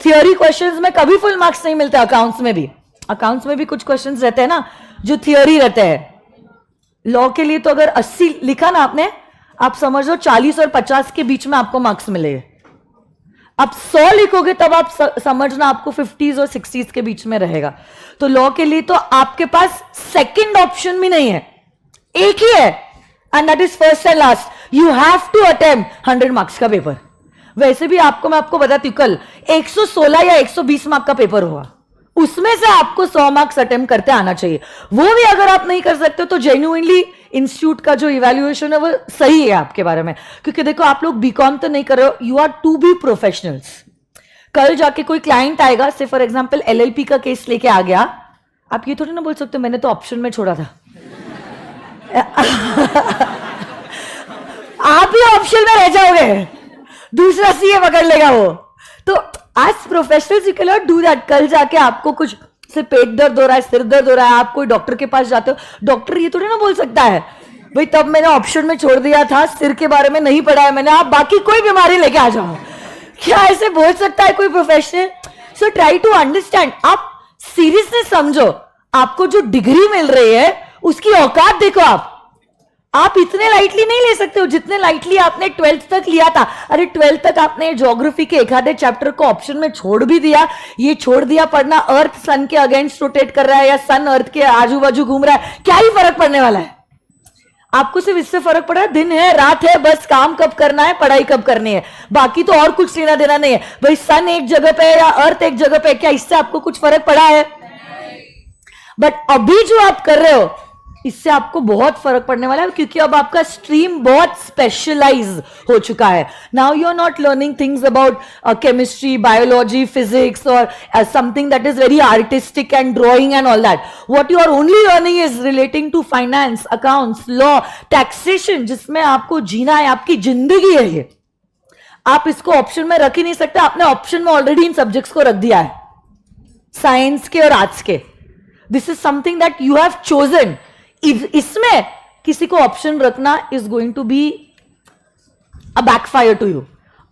Theory questions में कभी full marks नहीं मिलते। अकाउंट्स में भी कुछ क्वेश्चंस रहते हैं ना जो थियोरी रहते हैं। लॉ के लिए तो अगर 80 लिखा ना आपने, आप समझ लो 40 और 50 के बीच में आपको मार्क्स मिलेंगे। आप 100 लिखोगे तब आप समझना आपको 50s और 60s के बीच में रहेगा। तो लॉ के लिए तो आपके पास सेकंड ऑप्शन भी नहीं है, एक ही है, and that is first and last. You have to attempt 100 marks का पेपर। वैसे भी मैं आपको बताती हूं, कल 116 या 120 मार्क का पेपर हुआ, उसमें से आपको 100 मार्क्स अटेम्प्ट करते आना चाहिए। वो भी अगर आप नहीं कर सकते तो जेन्युइनली इंस्टीट्यूट का जो इवैल्यूएशन है वो सही है आपके बारे में। क्योंकि देखो, आप लोग बीकॉम तो नहीं कर रहे हो, you are to be professionals. कल जाके कोई क्लाइंट आएगा, से फॉर एग्जांपल एलएलपी का केस लेके आ गया, आप ये थोड़ी ना बोल सकते मैंने तो ऑप्शन में छोड़ा था। आप ही ऑप्शन में रह जाओगे, दूसरा सीए पकड़ लेगा वो। तो as professionals you can not do that. कल जाके आपको कुछ से पेट दर्द हो रहा है, सिर दर्द हो रहा है, आप कोई डॉक्टर के पास जाते हो, डॉक्टर ये थोड़ी ना बोल सकता है भाई तब मैंने ऑप्शन में छोड़ दिया था, सिर के बारे में नहीं पढ़ा है मैंने, आप बाकी कोई बीमारी लेके आ जाओ। क्या ऐसे बोल सकता है कोई professional? So try to understand. आप सीरियसनेस समझो, आपको जो डिग्री मिल रही है उसकी औकात देखो। आप इतने लाइटली नहीं ले सकते हो जितने लाइटली आपने 12th तक लिया था। अरे 12th तक आपने ज्योग्राफी के एक आधे चैप्टर को ऑप्शन में छोड़ भी दिया, ये छोड़ दिया पढ़ना अर्थ सन के अगेंस्ट रोटेट कर रहा है या सन अर्थ के आजू बाजू घूम रहा है, क्या ही फर्क पड़ने वाला है? आपको सिर्फ इससे फर्क पड़ रहा है दिन है रात है, बस काम कब करना है, पढ़ाई कब करनी है, बाकी तो और कुछ लेना देना नहीं है। भाई सन एक जगह पे या अर्थ एक जगह पे, क्या इससे आपको कुछ फर्क पड़ा है? बट अभी जो आप कर रहे हो इससे आपको बहुत फर्क पड़ने वाला है, क्योंकि अब आपका स्ट्रीम बहुत स्पेशलाइज हो चुका है। Now you are not learning things about chemistry, biology, physics और something that is very artistic and drawing and all that. What you are only learning is relating to finance, accounts, law, taxation, जिसमें आपको जीना है, आपकी जिंदगी है ये। आप इसको ऑप्शन में रख ही नहीं सकते। आपने ऑप्शन में ऑलरेडी इन सब्जेक्ट्स को रख दिया है, साइंस के और आर्ट्स के। This is something that you have chosen. इसमें किसी को ऑप्शन रखना is going to be a backfire to you,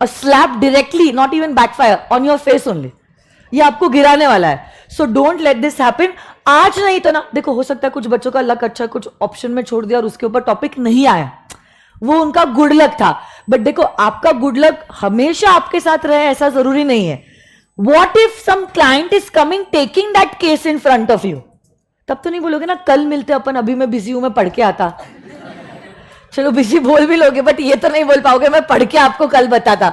a slap directly, not even backfire, on your face only. ये आपको गिराने वाला है। So don't let this happen. आज नहीं तो ना, देखो हो सकता है कुछ बच्चों का लक अच्छा, कुछ ऑप्शन में छोड़ दिया और उसके ऊपर टॉपिक नहीं आया, वो उनका गुड लक था। बट देखो, आपका गुड लक हमेशा आपके साथ रहे ऐसा जरूरी नहीं है। What if some client is coming taking that case in front of you, तब तो नहीं बोलोगे ना कल मिलते अपन, अभी मैं बिजी हूं, मैं पढ़ के आता। चलो बिजी बोल भी लोगे, बट ये तो नहीं बोल पाओगे मैं पढ़ के आपको कल बताता।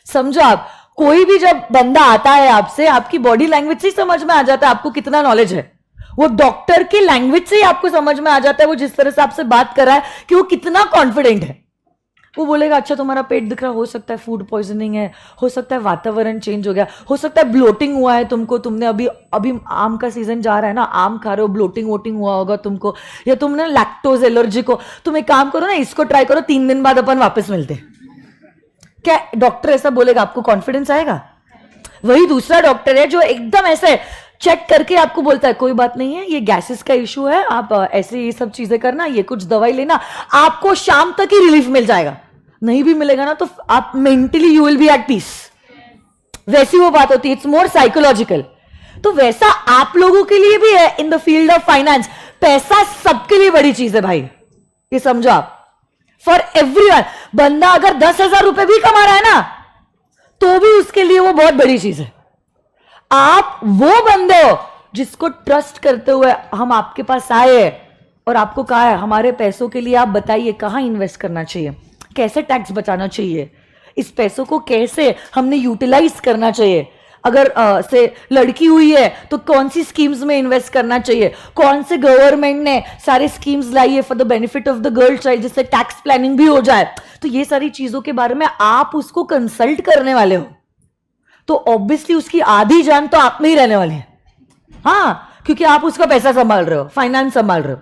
समझो, आप कोई भी जब बंदा आता है आपसे, आपकी बॉडी लैंग्वेज से ही समझ में आ जाता है आपको कितना नॉलेज है। वो डॉक्टर की लैंग्वेज से ही आपको समझ में आ जाता है, वो जिस तरह से आपसे बात कर रहा है, कि वो कितना कॉन्फिडेंट है। वो बोलेगा अच्छा तुम्हारा पेट दिख रहा, हो सकता है फूड पॉइजनिंग है, हो सकता है वातावरण चेंज हो गया, हो सकता है ब्लोटिंग हुआ है तुमको, तुमने अभी आम का सीजन जा रहा है ना, आम खा रहे हो, ब्लोटिंग वोटिंग हुआ होगा तुमको, या तुमने लैक्टोज एलर्जिक हो। तुम एक काम करो ना, इसको ट्राई करो, 3 दिन बाद अपन वापस मिलते। क्या डॉक्टर ऐसा बोलेगा? आपको कॉन्फिडेंस आएगा? वही दूसरा डॉक्टर है जो एकदम ऐसे चेक करके आपको बोलता है कोई बात नहीं है, ये गैसेस का इशू है, आप ऐसे ये सब चीजें करना, ये कुछ दवाई लेना, आपको शाम तक ही रिलीफ मिल जाएगा। नहीं भी मिलेगा ना तो आप mentally you will be at peace. वैसी वो बात होती है, इट्स मोर साइकोलॉजिकल। तो वैसा आप लोगों के लिए भी है in the field of finance. पैसा सबके लिए बड़ी चीज है भाई, ये समझो आप। फॉर एवरीवन, बंदा अगर 10,000 रुपए भी कमा रहा है ना, तो भी उसके लिए वो बहुत बड़ी चीज है। आप वो बंदे हो जिसको ट्रस्ट करते हुए हम आपके पास आए और आपको कहा है हमारे पैसों के लिए आप बताइए कहां इन्वेस्ट करना चाहिए, कैसे टैक्स बचाना चाहिए, इस पैसों को कैसे हमने यूटिलाइज करना चाहिए, अगर से लड़की हुई है तो कौन सी स्कीम्स में इन्वेस्ट करना चाहिए, कौन से गवर्नमेंट ने सारे स्कीम्स लाई है for the benefit of the girl child, जिससे टैक्स प्लानिंग भी हो जाए। तो ये सारी चीजों के बारे में आप उसको कंसल्ट करने वाले हो, तो ऑब्वियसली उसकी आधी जान तो आप में ही रहने वाली है। हाँ, क्योंकि आप उसका पैसा संभाल रहे हो, फाइनेंस संभाल रहे हो,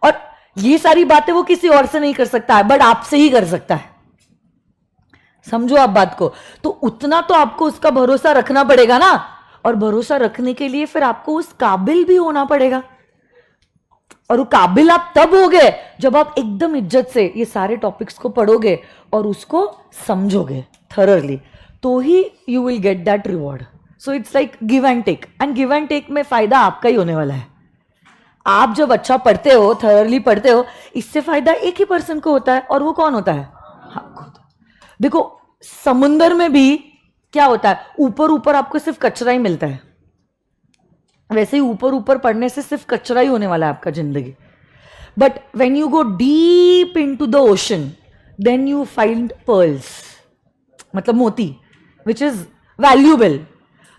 और ये सारी बातें वो किसी और से नहीं कर सकता है, बट आपसे ही कर सकता है। समझो आप बात को। तो उतना तो आपको उसका भरोसा रखना पड़ेगा ना, और भरोसा रखने के लिए फिर आपको उस काबिल भी होना पड़ेगा। और वो काबिल आप तब होगे जब आप एकदम इज्जत से ये सारे टॉपिक्स को पढ़ोगे और उसको समझोगे थररली, तो ही you will get that reward. So it's like give and take, and give and take में फायदा आपका ही होने वाला है. आप जब अच्छा पढ़ते हो, थॉरली पढ़ते हो, इससे फायदा एक ही पर्सन को होता है, और वो कौन होता है? आपको. देखो समुंदर में भी क्या होता है, ऊपर ऊपर आपको सिर्फ कचरा ही मिलता है. वैसे ही ऊपर ऊपर पढ़ने से सिर्फ कचरा ही होने वाला है आपका जिंदगी. But when you go deep in to the ocean, then you find pearls, मतलब मोती, विच इज वैल्यूएबल.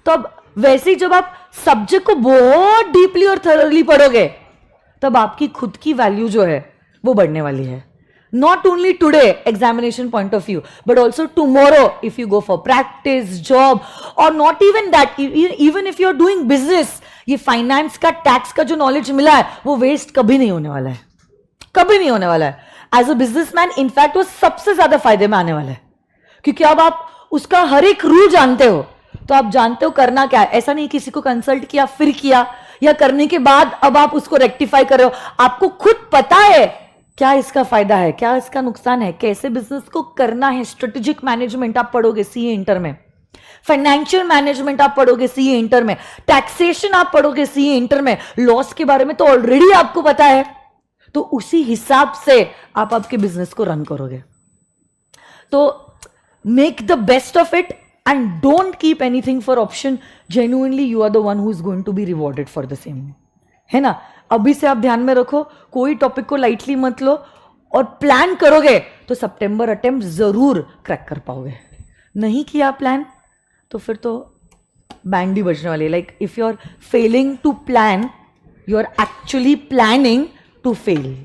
तो अब वैसे ही जब आप सब्जेक्ट को बहुत डीपली और थॉरली पढ़ोगे, तब आपकी खुद की वैल्यू जो है वो बढ़ने वाली है. Not only today, examination point of view, but also tomorrow, if you go for practice, job, or not even that, even if you're doing business, ये फाइनेंस का, टैक्स का जो नॉलेज मिला है, वो वेस्ट कभी नहीं होने वाला है, कभी नहीं होने वाला है. एज अ बिजनेसमैन इनफैक्ट वो सबसे ज्यादा फायदे में आने वाला है, क्योंकि अब आप उसका हर एक रूल जानते हो, तो आप जानते हो करना क्या है. ऐसा नहीं किसी को कंसल्ट किया, फिर किया, या करने के बाद अब आप उसको रेक्टिफाई कर रहे हो. आपको खुद पता है क्या इसका फायदा है, क्या इसका नुकसान है, कैसे बिजनेस को करना है. स्ट्रेटेजिक मैनेजमेंट आप पढ़ोगे सीए इंटर में, फाइनेंशियल मैनेजमेंट आप पढ़ोगे सीए इंटर में, टैक्सेशन आप पढ़ोगे सीए इंटर में, लॉस के बारे में तो ऑलरेडी आपको पता है. तो उसी हिसाब से आप आपके बिजनेस को रन करोगे. तो make the best of it and don't keep anything for option. Genuinely you are the one who is going to be rewarded for the same, है ना. अभी से आप ध्यान में रखो, कोई टॉपिक को लाइटली मत लो, और प्लान करोगे तो सितंबर अटेम्प्ट जरूर क्रैक कर पाओगे. नहीं किया प्लान तो फिर तो बैंड ही बजने वाली है. Like if you are failing to plan, you are actually planning to fail.